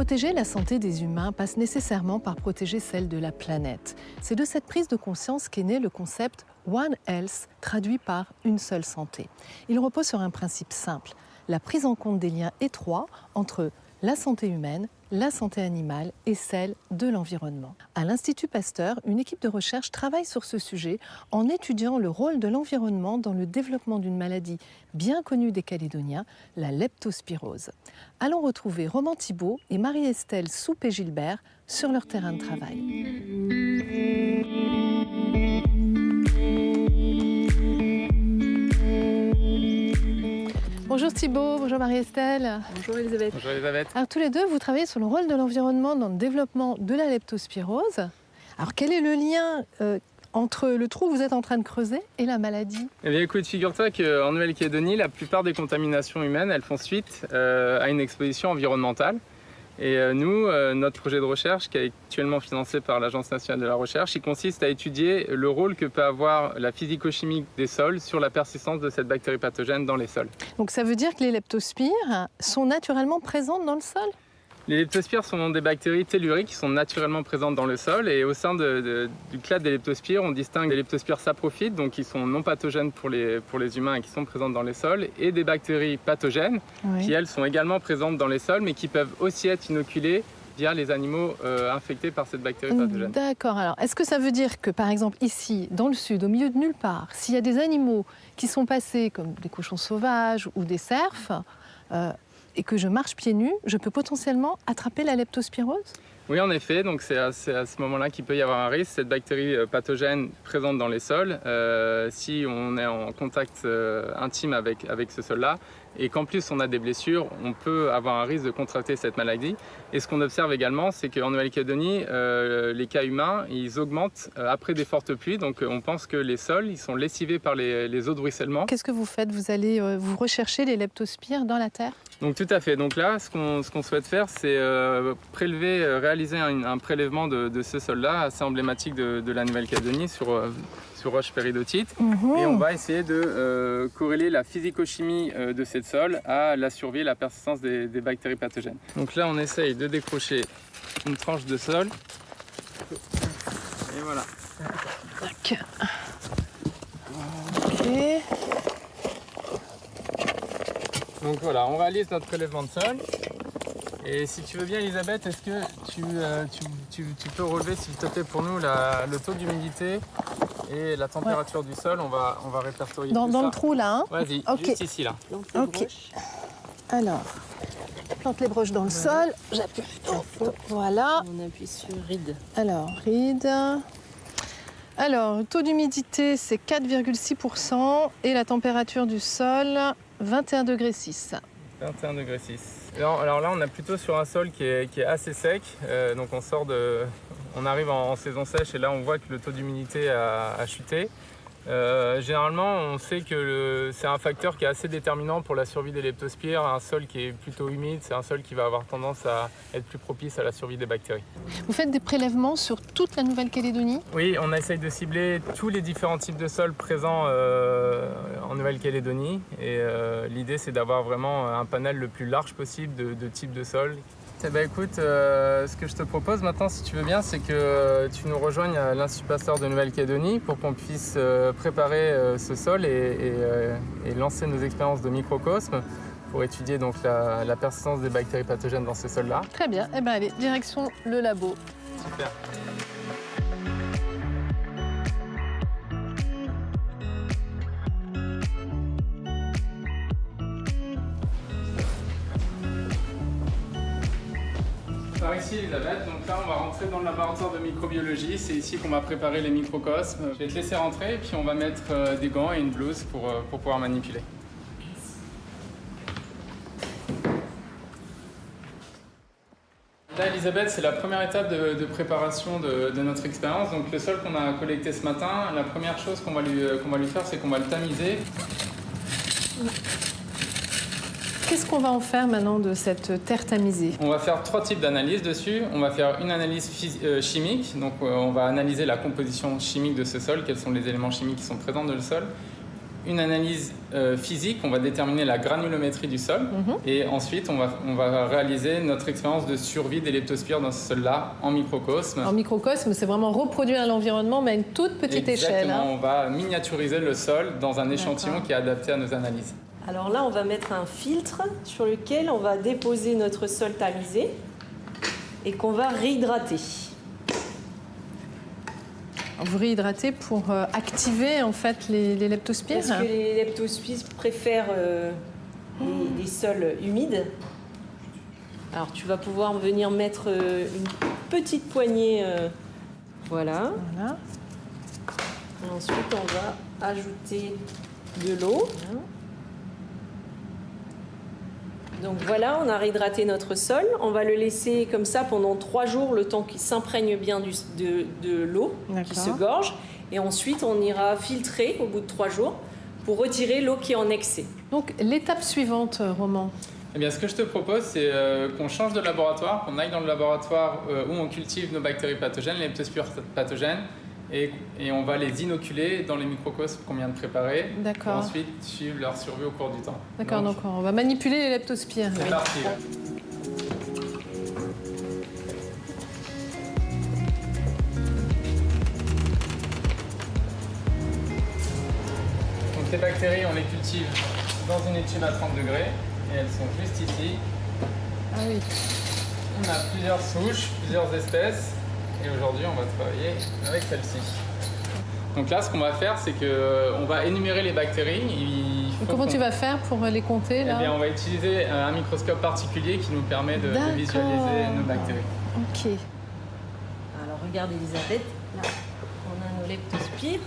Protéger la santé des humains passe nécessairement par protéger celle de la planète. C'est de cette prise de conscience qu'est né le concept One Health, traduit par une seule santé. Il repose sur un principe simple, la prise en compte des liens étroits entre la santé humaine, la santé animale et celle de l'environnement. À l'Institut Pasteur, une équipe de recherche travaille sur ce sujet en étudiant le rôle de l'environnement dans le développement d'une maladie bien connue des Calédoniens, la leptospirose. Allons retrouver Roman Thibault et Marie-Estelle Soupé-Gilbert sur leur terrain de travail. Bonjour Thibault, bonjour Marie-Estelle. Bonjour Elisabeth. Bonjour Elisabeth. Alors tous les deux, vous travaillez sur le rôle de l'environnement dans le développement de la leptospirose. Alors quel est le lien entre le trou que vous êtes en train de creuser et la maladie? Eh bien écoute, figure-toi qu'en Nouvelle-Calédonie, la plupart des contaminations humaines, elles font suite à une exposition environnementale. Et nous, notre projet de recherche, qui est actuellement financé par l'Agence nationale de la recherche, il consiste à étudier le rôle que peut avoir la physico-chimie des sols sur la persistance de cette bactérie pathogène dans les sols. Donc ça veut dire que les leptospires sont naturellement présentes dans le sol? Les leptospires sont des bactéries telluriques qui sont naturellement présentes dans le sol, et au sein du clade des leptospires, on distingue des leptospires saprophytes, donc qui sont non pathogènes pour les humains et qui sont présentes dans les sols, et des bactéries pathogènes, Oui. qui elles sont également présentes dans les sols, mais qui peuvent aussi être inoculées via les animaux infectés par cette bactérie pathogène. D'accord. Alors, est-ce que ça veut dire que, par exemple, ici, dans le sud, au milieu de nulle part, s'il y a des animaux qui sont passés, comme des cochons sauvages ou des cerfs, et que je marche pieds nus, je peux potentiellement attraper la leptospirose? Oui, en effet, donc c'est à ce moment-là qu'il peut y avoir un risque. Cette bactérie pathogène présente dans les sols, si on est en contact intime avec ce sol-là, et qu'en plus on a des blessures, on peut avoir un risque de contracter cette maladie. Et ce qu'on observe également, c'est qu'en Nouvelle-Calédonie, les cas humains, ils augmentent après des fortes pluies. Donc on pense que les sols, ils sont lessivés par les eaux de ruissellement. Qu'est-ce que vous faites? Vous allez vous rechercher les leptospires dans la terre? Donc tout à fait. Donc là, ce qu'on souhaite faire, c'est réaliser un prélèvement de ce sol-là, assez emblématique de la Nouvelle-Calédonie, sur roche péridotite. Et on va essayer de corréler la physico-chimie de ce sol à la survie et la persistance des bactéries pathogènes. Donc là, on essaye de décrocher une tranche de sol. Et voilà. Tac. Ok. Donc voilà, on réalise notre prélèvement de sol. Et si tu veux bien, Elisabeth, est-ce que tu peux relever, s'il te plaît, pour nous le taux d'humidité et la température du sol? On va répertorier tout ça. Dans le trou là, hein? Vas-y, Ok. juste ici là. Ok. Alors, je plante les broches dans le sol, j'appuie. Voilà. On appuie sur ride. Alors, ride. Alors, le taux d'humidité, c'est 4,6% et la température du sol, 21,6 degrés. 21,6 degrés. Alors là, on est plutôt sur un sol qui est assez sec. Donc on arrive en saison sèche et là, on voit que le taux d'humidité a chuté. Généralement, on sait que c'est un facteur qui est assez déterminant pour la survie des leptospires. Un sol qui est plutôt humide, c'est un sol qui va avoir tendance à être plus propice à la survie des bactéries. Vous faites des prélèvements sur toute la Nouvelle-Calédonie? Oui, on essaye de cibler tous les différents types de sols présents en Nouvelle-Calédonie. Et l'idée, c'est d'avoir vraiment un panel le plus large possible de types de sols. Eh ben écoute, ce que je te propose maintenant, si tu veux bien, c'est que tu nous rejoignes à l'Institut Pasteur de Nouvelle-Calédonie pour qu'on puisse préparer ce sol et lancer nos expériences de microcosme pour étudier donc la persistance des bactéries pathogènes dans ce sol-là. Très bien. Eh bien, allez, direction le labo. Super. Par ici, Elisabeth, donc là on va rentrer dans le laboratoire de microbiologie, c'est ici qu'on va préparer les microcosmes. Je vais te laisser rentrer et puis on va mettre des gants et une blouse pour pouvoir manipuler. Là, Elisabeth, c'est la première étape de préparation de notre expérience. Donc le sol qu'on a collecté ce matin, la première chose qu'on va lui faire, c'est qu'on va le tamiser. Qu'est-ce qu'on va en faire maintenant de cette terre tamisée? On va faire 3 types d'analyses dessus. On va faire une analyse chimique, donc on va analyser la composition chimique de ce sol, quels sont les éléments chimiques qui sont présents dans le sol. une analyse physique, on va déterminer la granulométrie du sol et ensuite on va réaliser notre expérience de survie des leptospires dans ce sol-là en microcosme. En microcosme, c'est vraiment reproduire l'environnement mais à une toute petite échelle. Exactement, on va miniaturiser le sol dans un échantillon qui est adapté à nos analyses. Alors là, on va mettre un filtre sur lequel on va déposer notre sol tamisé et qu'on va réhydrater. Vous réhydratez pour activer en fait les leptospires. Parce que les leptospires préfèrent les sols humides. Alors tu vas pouvoir venir mettre une petite poignée, voilà. Et ensuite on va ajouter de l'eau. Donc voilà, on a réhydraté notre sol. On va le laisser comme ça pendant 3 jours, le temps qu'il s'imprègne bien de l'eau, qui se gorge. Et ensuite, on ira filtrer au bout de 3 jours pour retirer l'eau qui est en excès. Donc l'étape suivante, Roman. Eh bien, ce que je te propose, c'est qu'on change de laboratoire, qu'on aille dans le laboratoire où on cultive nos bactéries pathogènes, les leptospires pathogènes, et on va les inoculer dans les microcosmes qu'on vient de préparer. D'accord. Pour ensuite suivre leur survie au cours du temps. D'accord, donc on va manipuler les leptospires. C'est parti. Donc ces bactéries, on les cultive dans une étuve à 30 degrés et elles sont juste ici. Ah oui. On a plusieurs souches, plusieurs espèces. Et aujourd'hui, on va travailler avec celle-ci. Donc là, ce qu'on va faire, c'est qu'on va énumérer les bactéries. Comment tu vas faire pour les compter là ? Eh bien, on va utiliser un microscope particulier qui nous permet de visualiser nos bactéries. Ok. Alors regarde Elisabeth, là on a nos leptospires.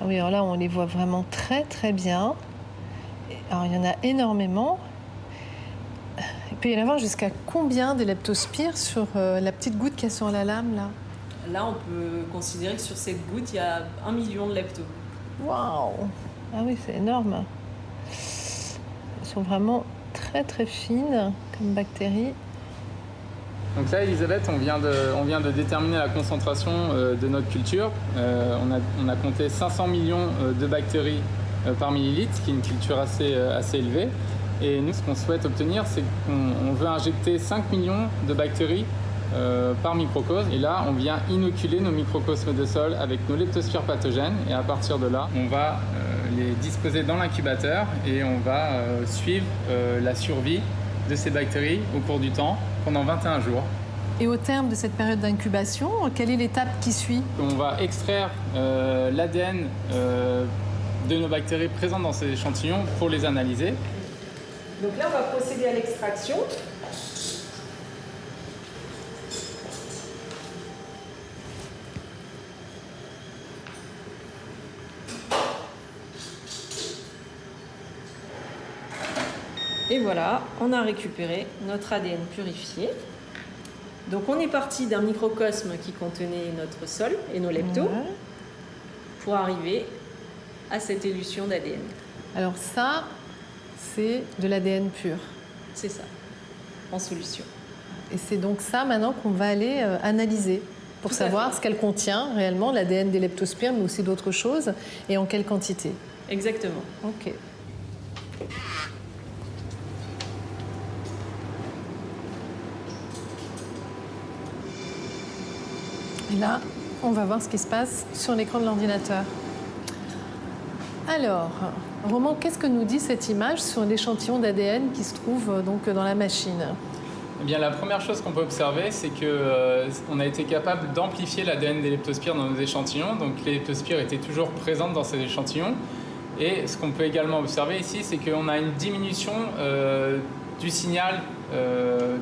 Ah oui, alors là, on les voit vraiment très très bien. Alors il y en a énormément. Il peut y en avoir jusqu'à combien de leptospires sur la petite goutte qu'il y a sur la lame là ? Là, on peut considérer que sur cette goutte, il y a 1 million de leptos. Waouh ! Ah oui, c'est énorme. Elles sont vraiment très très fines comme bactéries. Donc là, Elisabeth, on vient de déterminer la concentration de notre culture. On a compté 500 millions de bactéries par millilitre, ce qui est une culture assez élevée. Et nous, ce qu'on souhaite obtenir, c'est qu'on veut injecter 5 millions de bactéries par microcosme. Et là, on vient inoculer nos microcosmes de sol avec nos leptospires pathogènes. Et à partir de là, on va les disposer dans l'incubateur et on va suivre la survie de ces bactéries au cours du temps pendant 21 jours. Et au terme de cette période d'incubation, quelle est l'étape qui suit ? On va extraire l'ADN de nos bactéries présentes dans ces échantillons pour les analyser. Donc là, on va procéder à l'extraction. Et voilà, on a récupéré notre ADN purifié. Donc on est parti d'un microcosme qui contenait notre sol et nos leptos pour arriver à cette élution d'ADN. Alors ça, c'est de l'ADN pur. C'est ça, en solution. Et c'est donc ça maintenant qu'on va aller analyser pour savoir ce qu'elle contient réellement, l'ADN des leptospires, mais aussi d'autres choses, et en quelle quantité. Exactement. Ok. Et là, on va voir ce qui se passe sur l'écran de l'ordinateur. Alors, Roman, qu'est-ce que nous dit cette image sur l'échantillon d'ADN qui se trouve donc dans la machine ? Eh bien, la première chose qu'on peut observer, c'est qu'on a été capable d'amplifier l'ADN des leptospires dans nos échantillons. Donc, les leptospires étaient toujours présentes dans ces échantillons. Et ce qu'on peut également observer ici, c'est qu'on a une diminution du signal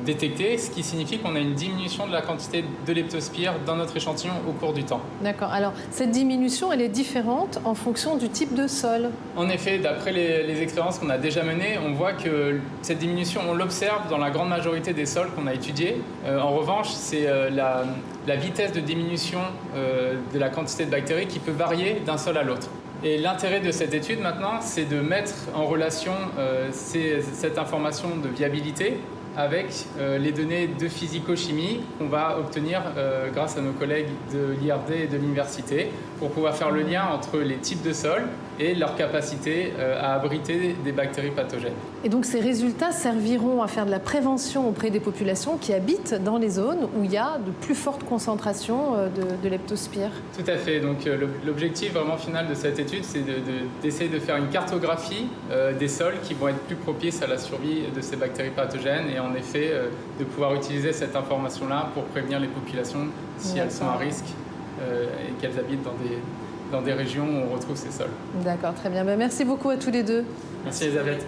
détecté, ce qui signifie qu'on a une diminution de la quantité de leptospires dans notre échantillon au cours du temps. D'accord. Alors, cette diminution, elle est différente en fonction du type de sol. En effet, d'après les expériences qu'on a déjà menées, on voit que cette diminution, on l'observe dans la grande majorité des sols qu'on a étudiés. En revanche, c'est la vitesse de diminution de la quantité de bactéries qui peut varier d'un sol à l'autre. Et l'intérêt de cette étude maintenant, c'est de mettre en relation cette information de viabilité avec les données de physico-chimie qu'on va obtenir grâce à nos collègues de l'IRD et de l'université pour pouvoir faire le lien entre les types de sols et leur capacité à abriter des bactéries pathogènes. Et donc ces résultats serviront à faire de la prévention auprès des populations qui habitent dans les zones où il y a de plus fortes concentrations de leptospire. Tout à fait. Donc l'objectif vraiment final de cette étude, c'est d'essayer de faire une cartographie des sols qui vont être plus propices à la survie de ces bactéries pathogènes et en effet de pouvoir utiliser cette information-là pour prévenir les populations si elles sont à risque et qu'elles habitent dans des régions où on retrouve ces sols. D'accord, très bien. Merci beaucoup à tous les deux. Merci Elisabeth.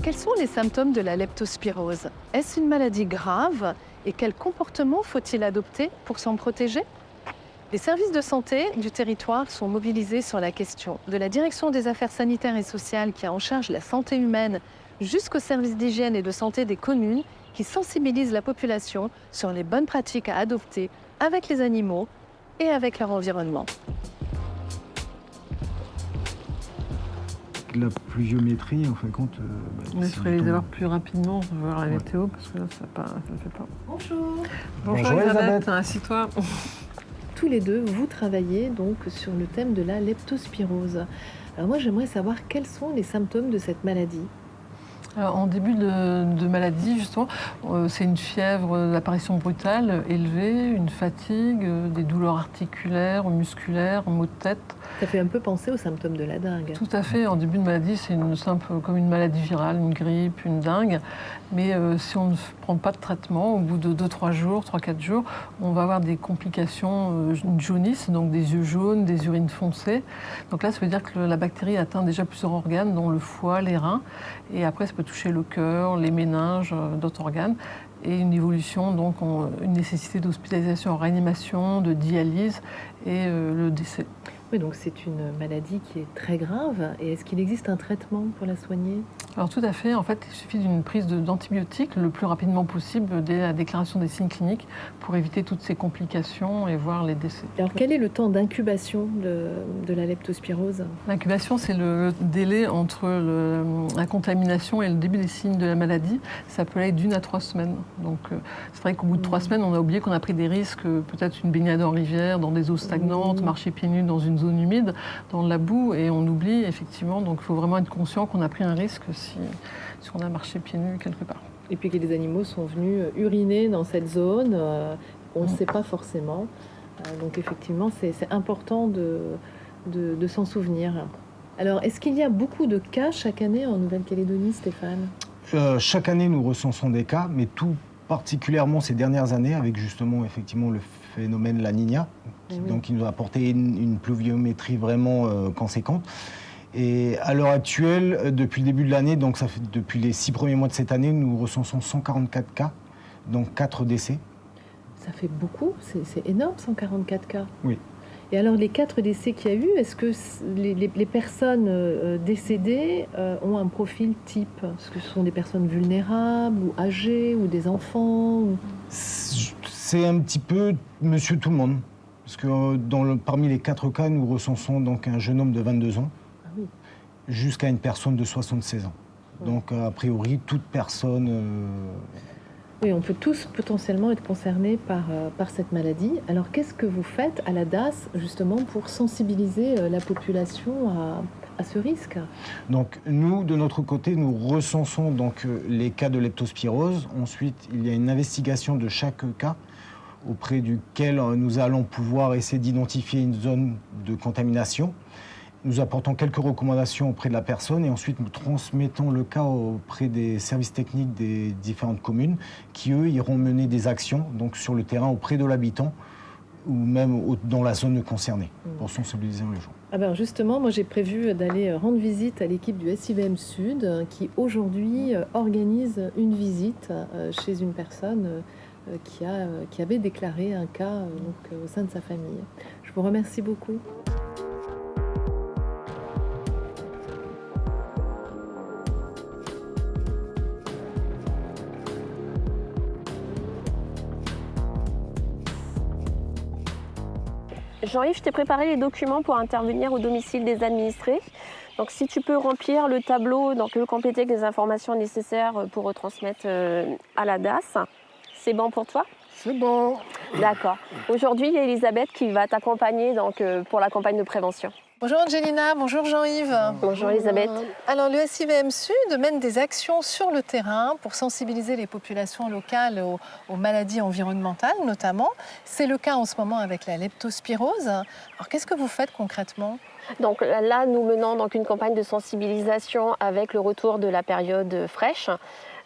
Quels sont les symptômes de la leptospirose? Est-ce une maladie grave? Et quel comportement faut-il adopter pour s'en protéger? Les services de santé du territoire sont mobilisés sur la question, de la Direction des affaires sanitaires et sociales qui a en charge la santé humaine jusqu'aux services d'hygiène et de santé des communes qui sensibilisent la population sur les bonnes pratiques à adopter avec les animaux et avec leur environnement. La pluviométrie, en fin de compte... Il faudrait les avoir plus rapidement, on va voir la météo, parce que là, ça ne fait pas. Bonjour. Bonjour Elisabeth, assis-toi. Tous les deux, vous travaillez donc sur le thème de la leptospirose. Alors moi, j'aimerais savoir quels sont les symptômes de cette maladie. Alors, en début de maladie, justement, c'est une fièvre d'apparition brutale élevée, une fatigue, des douleurs articulaires, musculaires, maux de tête. Ça fait un peu penser aux symptômes de la dengue. Tout à fait. En début de maladie, c'est comme une maladie virale, une grippe, une dengue. Mais si on ne prend pas de traitement, au bout de 2-3 jours, 3-4 jours, on va avoir des complications, une jaunisse, donc des yeux jaunes, des urines foncées. Donc là, ça veut dire que la bactérie atteint déjà plusieurs organes, dont le foie, les reins. Et après, ça peut toucher le cœur, les méninges, d'autres organes. Et une évolution, donc une nécessité d'hospitalisation en réanimation, de dialyse et le décès. Oui, donc c'est une maladie qui est très grave. Et est-ce qu'il existe un traitement pour la soigner? Alors tout à fait. En fait, il suffit d'une prise d'antibiotiques le plus rapidement possible dès la déclaration des signes cliniques pour éviter toutes ces complications et voir les décès. Alors quel est le temps d'incubation de la leptospirose? L'incubation, c'est le délai entre la contamination et le début des signes de la maladie. Ça peut aller d'1 à 3 semaines. Donc c'est vrai qu'au bout de 3 semaines, on a oublié qu'on a pris des risques, peut-être une baignade en rivière, dans des eaux stagnantes, marcher pieds nus dans une zone humide, dans la boue, et on oublie effectivement. Donc il faut vraiment être conscient qu'on a pris un risque si on a marché pieds nus quelque part. Et puis que les animaux sont venus uriner dans cette zone, on ne sait pas forcément. Donc effectivement, c'est important de s'en souvenir. Alors, est-ce qu'il y a beaucoup de cas chaque année en Nouvelle-Calédonie, Stéphane? Chaque année, nous recensons des cas, mais tout particulièrement ces dernières années, avec justement effectivement le phénomène La Niña, donc qui nous a apporté une pluviométrie vraiment conséquente. Et à l'heure actuelle, depuis le début de l'année, donc ça fait depuis les 6 premiers mois de cette année, nous recensons 144 cas, donc 4 décès. Ça fait beaucoup, c'est énorme, 144 cas. Oui. Et alors les 4 décès qu'il y a eu, est-ce que les personnes décédées ont un profil type? Est-ce que ce sont des personnes vulnérables ou âgées ou des enfants C'est un petit peu monsieur tout le monde. Parce que parmi les 4 cas, nous recensons donc un jeune homme de 22 ans. Jusqu'à une personne de 76 ans. Donc, a priori, toute personne... Oui, on peut tous potentiellement être concernés par cette maladie. Alors, qu'est-ce que vous faites à la DAS, justement, pour sensibiliser la population à ce risque? Donc, nous, de notre côté, nous recensons donc, les cas de leptospirose. Ensuite, il y a une investigation de chaque cas auprès duquel nous allons pouvoir essayer d'identifier une zone de contamination. Nous apportons quelques recommandations auprès de la personne et ensuite nous transmettons le cas auprès des services techniques des différentes communes qui, eux, iront mener des actions donc, sur le terrain auprès de l'habitant ou même dans la zone concernée pour sensibiliser les gens. Alors justement, moi j'ai prévu d'aller rendre visite à l'équipe du SIVM Sud qui aujourd'hui organise une visite chez une personne qui avait déclaré un cas au sein de sa famille. Je vous remercie beaucoup. Jean-Yves, je t'ai préparé les documents pour intervenir au domicile des administrés. Donc si tu peux remplir le tableau, donc le compléter avec les informations nécessaires pour retransmettre à la DAS, c'est bon pour toi? C'est bon. D'accord. Aujourd'hui, il y a Elisabeth qui va t'accompagner donc, pour la campagne de prévention. Bonjour Angelina, bonjour Jean-Yves. Bonjour Elisabeth. Alors le SIVM Sud mène des actions sur le terrain pour sensibiliser les populations locales aux maladies environnementales notamment. C'est le cas en ce moment avec la leptospirose. Alors qu'est-ce que vous faites concrètement? Donc là, nous menons donc une campagne de sensibilisation avec le retour de la période fraîche.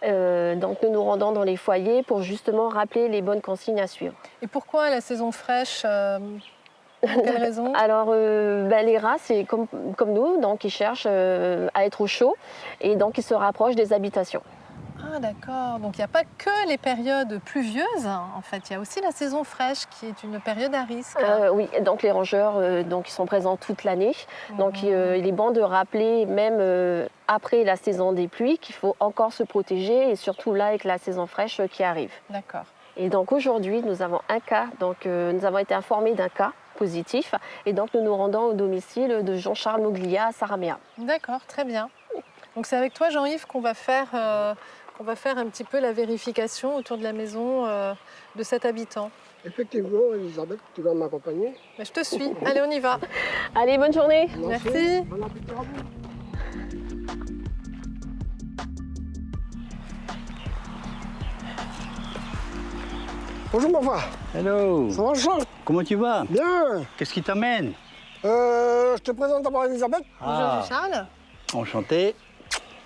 Donc nous nous rendons dans les foyers pour justement rappeler les bonnes consignes à suivre. Et pourquoi la saison fraîche Pour quelle raison? Alors les rats, c'est comme nous, donc ils cherchent à être au chaud et donc ils se rapprochent des habitations. Ah d'accord, donc il n'y a pas que les périodes pluvieuses, en fait, il y a aussi la saison fraîche qui est une période à risque. Oui, donc les rongeurs donc, ils sont présents toute l'année. Donc il est bon de rappeler, même après la saison des pluies, qu'il faut encore se protéger et surtout là avec la saison fraîche qui arrive. D'accord. Et donc aujourd'hui, nous avons un cas, donc nous avons été informés d'un cas positif et donc nous nous rendons au domicile de Jean-Charles Moglia à Saramea. D'accord, très bien. Donc c'est avec toi Jean-Yves qu'on va faire un petit peu la vérification autour de la maison de cet habitant. Effectivement, Elisabeth, tu vas m'accompagner. Mais je te suis. Allez, on y va. Allez, bonne journée. Merci. Bon appétit à vous. Bonjour mon frère. Hello. Ça va Charles? Comment tu vas? Bien. Qu'est-ce qui t'amène? Je te présente d'abord Elisabeth. Bonjour Charles. Enchanté.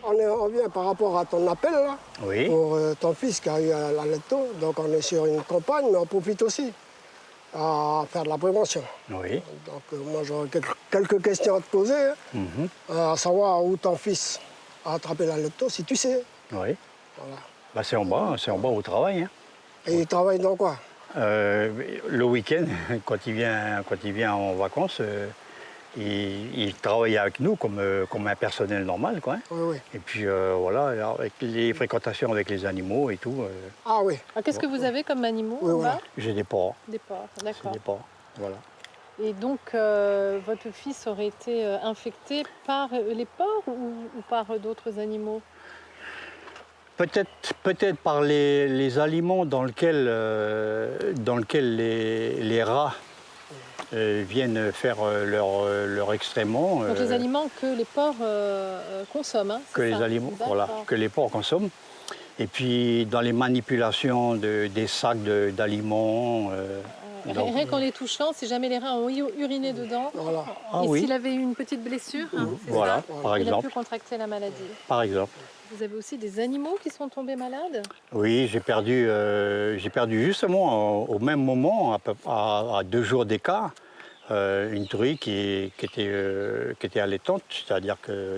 On vient par rapport à ton appel là, Oui. pour ton fils qui a eu la lepto. Donc on est sur une campagne, mais on profite aussi à faire de la prévention. Oui. Donc moi j'aurais quelques questions à te poser, Mhm. à savoir où ton fils a attrapé la lepto, si tu sais. Oui. Voilà. Bah, c'est en bas au travail. Hein. Et il travaille dans quoi? Le week-end, quand il vient en vacances, il travaille avec nous comme un personnel normal, quoi. Hein. Oui, oui. Et puis voilà, avec les fréquentations avec les animaux et tout, Ah oui. Alors, qu'est-ce que vous avez comme animaux Oui, on voilà. va j'ai des porcs. Des porcs, J'ai d'accord. des porcs. Voilà. Et donc, votre fils aurait été infecté par les porcs ou par d'autres animaux? Peut-être par les aliments dans lesquels les rats viennent faire leur excrément. Donc les aliments que les porcs consomment, hein, que c'est les ça? aliments, voilà, D'accord. que les porcs consomment. Et puis dans les manipulations des sacs d'aliments. Donc, Rien qu'en les touchant, si jamais les rats ont uriné dedans, Voilà. Ah et oui. s'il avait eu une petite blessure, hein, c'est voilà, ça, par il a pu exemple. contracter la maladie. Par exemple. Vous avez aussi des animaux qui sont tombés malades? Oui, j'ai perdu justement au même moment, à 2 jours d'écart, une truie qui était allaitante, c'est-à-dire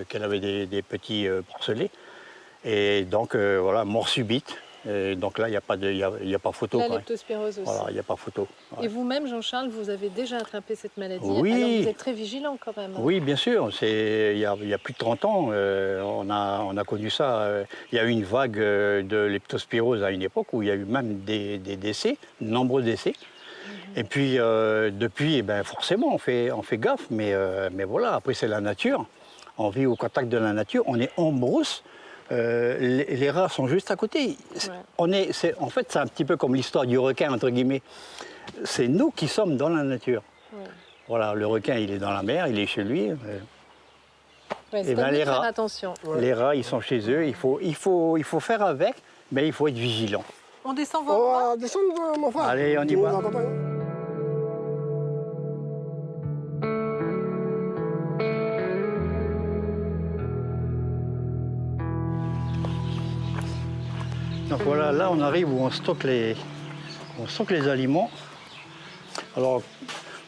qu'elle avait des petits porcelets. Et donc voilà, mort subite. Et donc là, il n'y a pas photo. La quoi. leptospirose aussi. Voilà, il n'y a pas photo. Ouais. Et vous-même, Jean-Charles, vous avez déjà attrapé cette maladie. Oui. Alors vous êtes très vigilant quand même. Oui, bien sûr. Il y a plus de 30 ans, on a connu ça. Il y a eu une vague de leptospirose à une époque où il y a eu même des décès, de nombreux décès. Et puis depuis, eh ben, forcément, on fait gaffe. Mais voilà, après c'est la nature. On vit au contact de la nature. On est en brousse. Les rats sont juste à côté. Ouais. En fait, c'est un petit peu comme l'histoire du requin, entre guillemets. C'est nous qui sommes dans la nature. Ouais. Voilà, le requin, il est dans la mer, il est chez lui. Ouais, c'est Eh ben, comme les de faire rats. attention. Les rats, ils sont chez eux. Il faut faire avec, mais il faut être vigilant. On descend vos On bras. va descendre mon frère. Allez, on y Nous va. accompagnons. Donc voilà, là, on arrive où on stocke les aliments. Alors,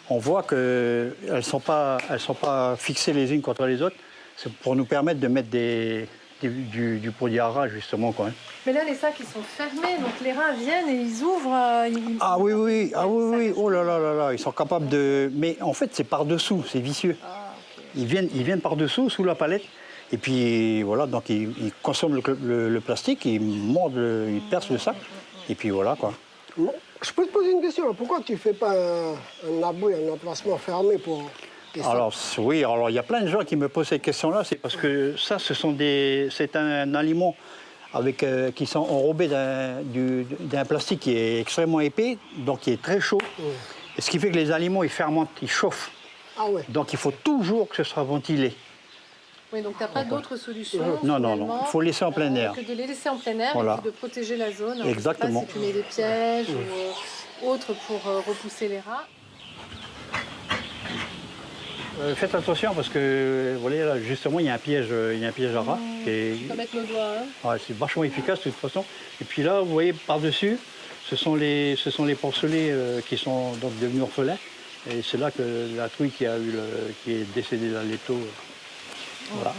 on voit qu'elles ne sont pas fixées les unes contre les autres. C'est pour nous permettre de mettre du produit à rat, justement. Quoi. Mais là, les sacs, ils sont fermés, donc les rats viennent et ils ouvrent. Ah oui, oh là là là là, ils sont capables de... Mais en fait, c'est par-dessous, c'est vicieux. Ils viennent par-dessous, sous la palette. Et puis voilà, donc ils consomment le plastique, ils mordent, ils percent le sac. Et puis voilà, quoi. Je peux te poser une question. Pourquoi tu ne fais pas un abri, un emplacement fermé pour... Alors oui, alors il y a plein de gens qui me posent cette question-là, c'est parce que ça, c'est un aliment qui sont enrobés d'un plastique qui est extrêmement épais, donc qui est très chaud. Et ce qui fait que les aliments, ils fermentent, ils chauffent. Ah ouais. Donc il faut toujours que ce soit ventilé. Oui, donc tu n'as pas d'autre solution Non, non, finalement, il faut laisser en plein air. que de les laisser en plein air Voilà. et puis de protéger la zone. Alors, Exactement. je sais pas si tu mets des pièges ou autres pour repousser les rats. Faites attention parce que vous voyez là, justement, il y a un piège à rats. On va mettre nos doigts. Hein. Ouais, c'est vachement efficace de toute façon. Et puis là, vous voyez par-dessus, ce sont les porcelets qui sont donc devenus orphelins. Et c'est là que la truie qui est décédée dans l'étau. Voilà.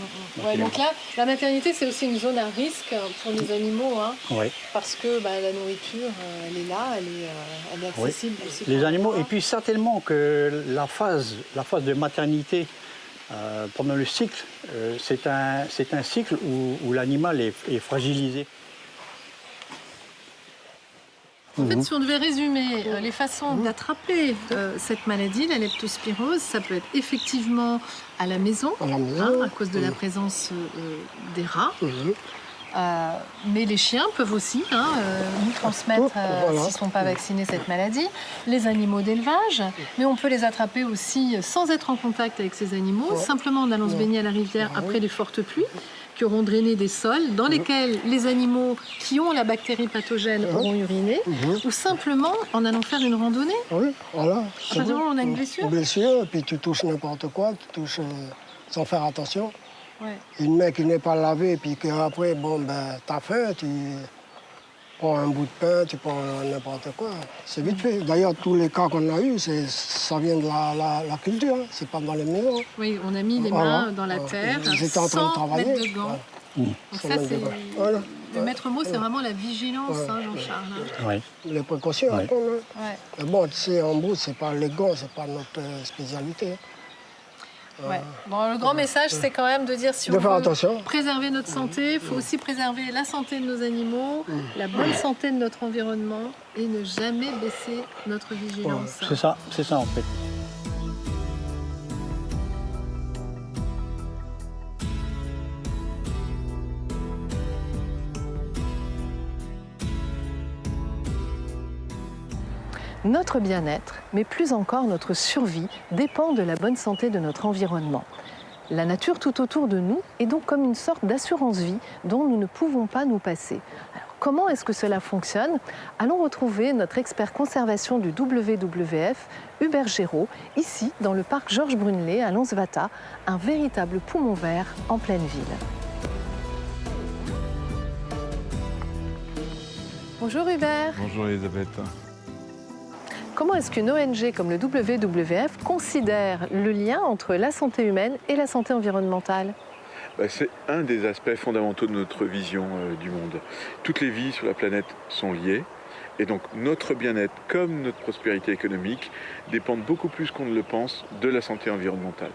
Ouais, donc là, la maternité, c'est aussi une zone à risque pour les animaux, hein, Ouais. parce que la nourriture, elle est là, elle est accessible aussi. Les pour animaux, rats. et puis certainement que la phase de maternité pendant le cycle, c'est un cycle où l'animal est fragilisé. En fait, si on devait résumer les façons d'attraper cette maladie, la leptospirose, ça peut être effectivement à la maison, à cause de la présence des rats. Mais les chiens peuvent aussi nous transmettre, s'ils ne sont pas vaccinés, cette maladie. Les animaux d'élevage, mais on peut les attraper aussi sans être en contact avec ces animaux, simplement en allant se baigner à la rivière après les fortes pluies, qui auront drainé des sols dans lesquels les animaux qui ont la bactérie pathogène auront uriné, ou simplement en allant faire une randonnée. Oui, voilà. À partir du moment où on a une blessure. Une blessure, et puis tu touches n'importe quoi, tu touches sans faire attention. Ouais. Une main qui n'est pas lavée, et puis qu'après, t'as faim, tu prends un bout de pain, tu prends n'importe quoi. C'est vite fait. D'ailleurs, tous les cas qu'on a eus, ça vient de la culture, hein. C'est pas dans les maisons. Oui, on a mis les mains dans la terre J'étais en train de sans travailler. mettre de gants. Voilà. Donc ça, c'est... Voilà. Le maître mot, c'est vraiment la vigilance, Jean-Charles. Ouais. Les précautions à prendre. Hein. Ouais. Mais bon, tu sais, en brousse, c'est pas les gants, c'est pas notre spécialité. Ouais. Bon, le grand message, c'est quand même de dire si De on faire veut attention. préserver notre santé, il faut aussi préserver la santé de nos animaux, la bonne santé de notre environnement et ne jamais baisser notre vigilance. C'est ça en fait. Notre bien-être, mais plus encore notre survie, dépend de la bonne santé de notre environnement. La nature tout autour de nous est donc comme une sorte d'assurance-vie dont nous ne pouvons pas nous passer. Alors, comment est-ce que cela fonctionne? Allons retrouver notre expert conservation du WWF, Hubert Géraud, ici dans le parc Georges Brunelé à Lansvata, un véritable poumon vert en pleine ville. Bonjour Hubert. Bonjour Elisabeth. Comment est-ce qu'une ONG comme le WWF considère le lien entre la santé humaine et la santé environnementale? C'est un des aspects fondamentaux de notre vision du monde. Toutes les vies sur la planète sont liées et donc notre bien-être comme notre prospérité économique dépendent beaucoup plus qu'on ne le pense de la santé environnementale.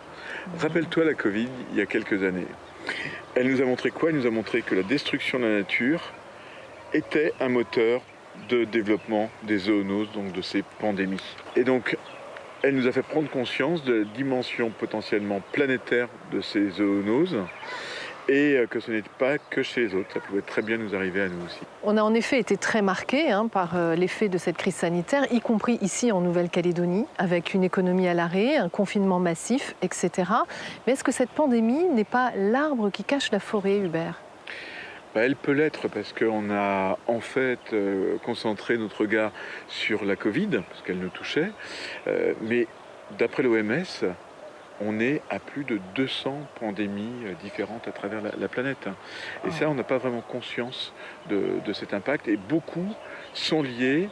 Rappelle-toi la Covid il y a quelques années. Elle nous a montré quoi? Elle nous a montré que la destruction de la nature était un moteur de développement des zoonoses, donc de ces pandémies. Et donc, elle nous a fait prendre conscience de la dimension potentiellement planétaire de ces zoonoses et que ce n'était pas que chez les autres, ça pouvait très bien nous arriver à nous aussi. On a en effet été très marqués par l'effet de cette crise sanitaire, y compris ici en Nouvelle-Calédonie, avec une économie à l'arrêt, un confinement massif, etc. Mais est-ce que cette pandémie n'est pas l'arbre qui cache la forêt, Hubert ? Elle peut l'être parce qu'on a en fait concentré notre regard sur la Covid, parce qu'elle nous touchait, mais d'après l'OMS, on est à plus de 200 pandémies différentes à travers la planète. Et ça, on n'a pas vraiment conscience de cet impact, et beaucoup sont liés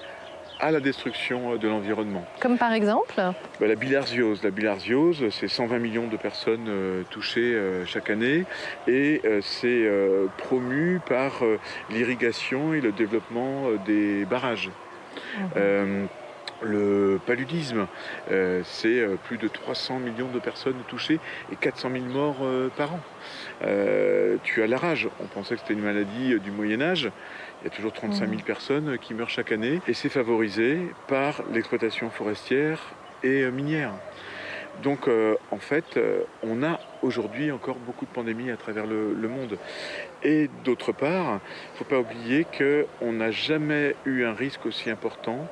à la destruction de l'environnement. Comme par exemple La bilharziose. La bilharziose, c'est 120 millions de personnes touchées chaque année et c'est promu par l'irrigation et le développement des barrages. Le paludisme, c'est plus de 300 millions de personnes touchées et 400 000 morts par an. Tu as la rage, on pensait que c'était une maladie du Moyen-Âge. Il y a toujours 35 000 personnes qui meurent chaque année et c'est favorisé par l'exploitation forestière et minière. Donc en fait, on a aujourd'hui encore beaucoup de pandémies à travers le monde. Et d'autre part, il ne faut pas oublier qu'on n'a jamais eu un risque aussi important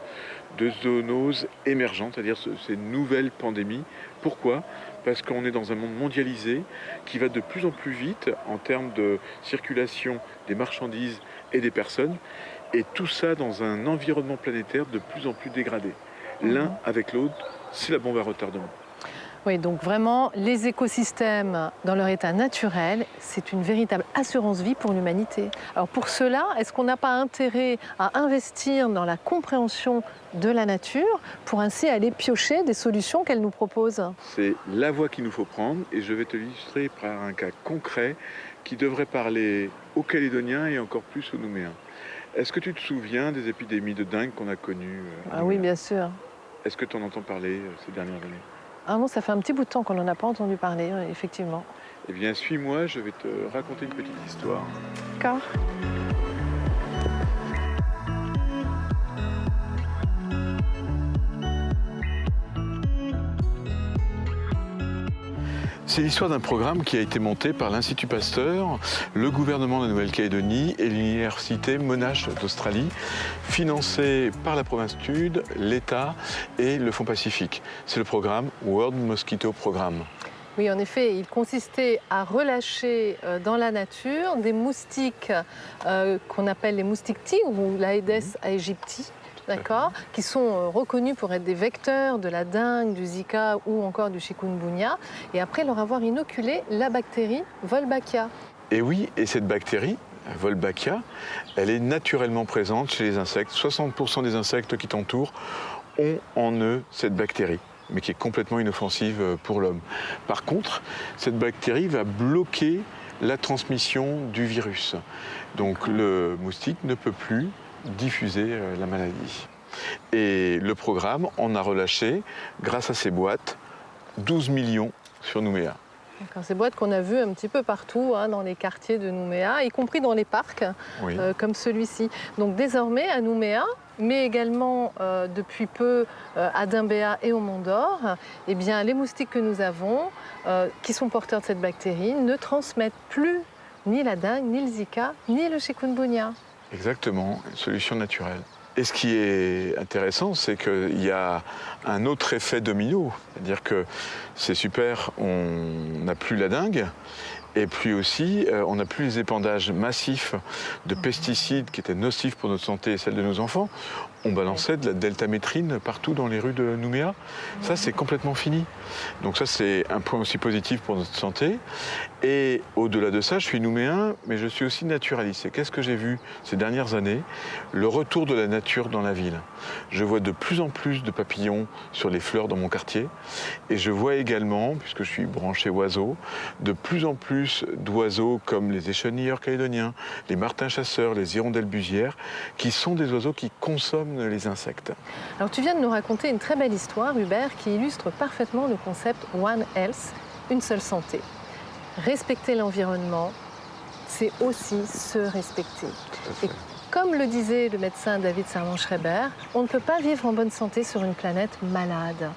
de zoonoses émergentes, c'est-à-dire ces nouvelles pandémies. Pourquoi ? Parce qu'on est dans un monde mondialisé qui va de plus en plus vite en termes de circulation des marchandises et des personnes, et tout ça dans un environnement planétaire de plus en plus dégradé. L'un avec l'autre, c'est la bombe à retardement. Oui, donc vraiment, les écosystèmes dans leur état naturel, c'est une véritable assurance vie pour l'humanité. Alors pour cela, est-ce qu'on n'a pas intérêt à investir dans la compréhension de la nature pour ainsi aller piocher des solutions qu'elle nous propose? C'est la voie qu'il nous faut prendre, et je vais te l'illustrer par un cas concret qui devrait parler aux Calédoniens et encore plus aux Nouméens. Est-ce que tu te souviens des épidémies de dengue qu'on a connues Ah oui, bien sûr. Est-ce que tu en entends parler ces dernières années? Ah non, ça fait un petit bout de temps qu'on n'en a pas entendu parler, effectivement. Eh bien, suis-moi, je vais te raconter une petite histoire. D'accord. C'est l'histoire d'un programme qui a été monté par l'Institut Pasteur, le gouvernement de la Nouvelle-Calédonie et l'Université Monash d'Australie, financé par la province Sud, l'État et le Fonds Pacifique. C'est le programme World Mosquito Programme. Oui, en effet, il consistait à relâcher dans la nature des moustiques qu'on appelle les moustiques tigres ou l'Aedes aegypti. D'accord, qui sont reconnus pour être des vecteurs de la dengue, du Zika ou encore du chikungunya, et après leur avoir inoculé la bactérie Wolbachia. Et oui, et cette bactérie, Wolbachia, elle est naturellement présente chez les insectes. 60% des insectes qui t'entourent ont en eux cette bactérie, mais qui est complètement inoffensive pour l'homme. Par contre, cette bactérie va bloquer la transmission du virus. Donc le moustique ne peut plus diffuser la maladie. Et le programme en a relâché, grâce à ces boîtes, 12 millions sur Nouméa. Ces boîtes qu'on a vues un petit peu partout dans les quartiers de Nouméa, y compris dans les parcs, Oui. comme celui-ci. Donc désormais à Nouméa, mais également depuis peu à Dimbéa et au Mont d'Or, eh bien, les moustiques que nous avons, qui sont porteurs de cette bactérie, ne transmettent plus ni la dengue, ni le Zika, ni le chikungunya. Exactement, une solution naturelle. Et ce qui est intéressant, c'est qu'il y a un autre effet domino. C'est-à-dire que c'est super, on n'a plus la dengue, et puis aussi, on n'a plus les épandages massifs de pesticides qui étaient nocifs pour notre santé et celle de nos enfants. On balançait de la deltamétrine partout dans les rues de Nouméa. Ça, c'est complètement fini. Donc ça, c'est un point aussi positif pour notre santé. Et au-delà de ça, je suis nouméen, mais je suis aussi naturaliste. Et qu'est-ce que j'ai vu ces dernières années? Le retour de la nature dans la ville. Je vois de plus en plus de papillons sur les fleurs dans mon quartier. Et je vois également, puisque je suis branché oiseaux, de plus en plus d'oiseaux comme les échenilleurs calédoniens, les martins chasseurs, les hirondelles busières, qui sont des oiseaux qui consomment les insectes. Alors tu viens de nous raconter une très belle histoire, Hubert, qui illustre parfaitement le concept One Health, une seule santé. Respecter l'environnement, c'est aussi se respecter. Et comme le disait le médecin David Servan-Schreiber, on ne peut pas vivre en bonne santé sur une planète malade.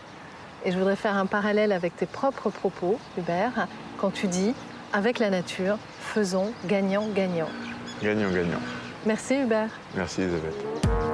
Et je voudrais faire un parallèle avec tes propres propos, Hubert, quand tu dis « avec la nature, faisons gagnant-gagnant ». Gagnant-gagnant. Merci Hubert. Merci Elisabeth.